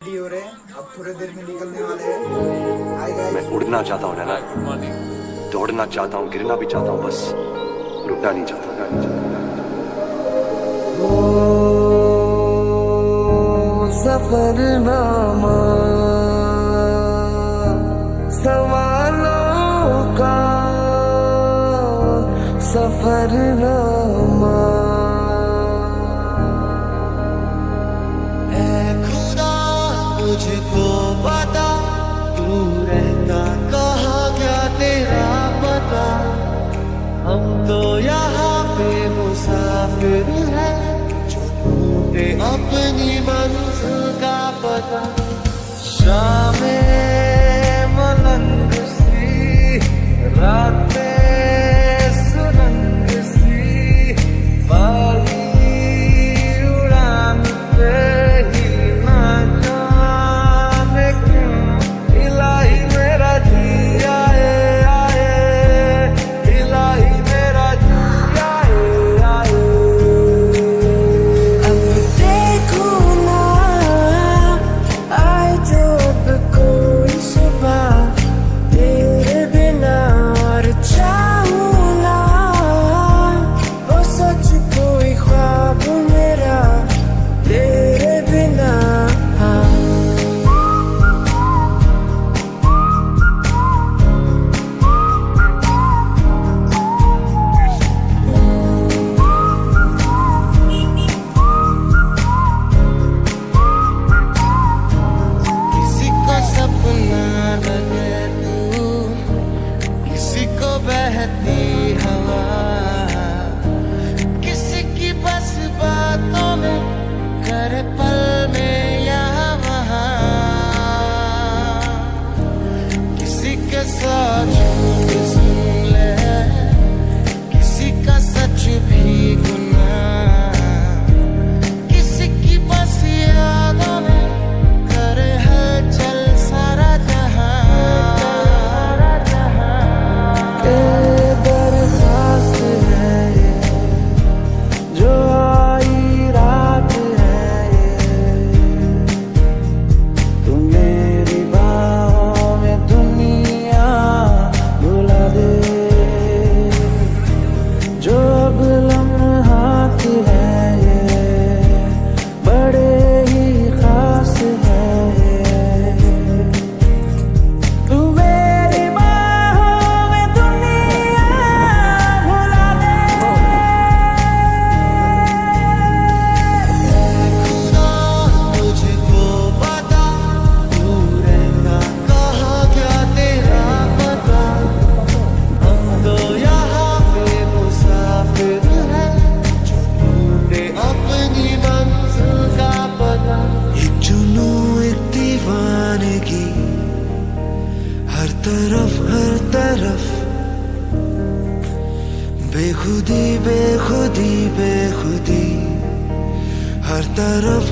Ready हो रहे हैं, अब थोड़ी देर में निकलने वाले हैं। हाय गाइस, मैं उड़ना चाहता हूँ ना, दौड़ना चाहता हूँ, गिरना भी चाहता हूँ, बस रुकना नहीं चाहता। सफरनामा सवालों का सफरनामा है खुदा तुझको बता तू रहता कहाँ क्या तेरा पता। हम तो यहाँ पे मुसाफिर हैं जो ढूंढे अपनी मंजिल का पता। शामें मलंग सी रातें सुरंग सी बाली उड़ान पे ही ना जाने क्यों इलाही मेरा जी आए आए इलाही मेरा जी आए आए। अब देखो ना आए जो अब कोई सुबह तेरे बिना और चाहूं ना वो सच कोई ख्वाब मेरा तेरे बिना। किसी को सपना लगे तू किसी को बहती हवा किसी की बस बातों में करे पल में यहाँ वहाँ किसी के साथ झूठ सुन ले किसी का सच भी गुनाह किसी की बस यादों में करे हलचल सारा जहां। दरखास्त है ये जो आई रात है ये तू मेरी बाहों में दुनिया भुला दे जो अब लम्हात है ये बड़े ही खास है ये तू मेरी बाहों में दुनिया भुला दे। खुदा तुझको बता तू रहता कहाँ क्या तेरा पता। हम तो यहाँ पे मुसाफिर हैं जो ढूंढे अपनी मंजिल का पता। एक जुनू एक दीवानगी हर तरफ बेखुदी बेखुदी बेखुदी हर तरफ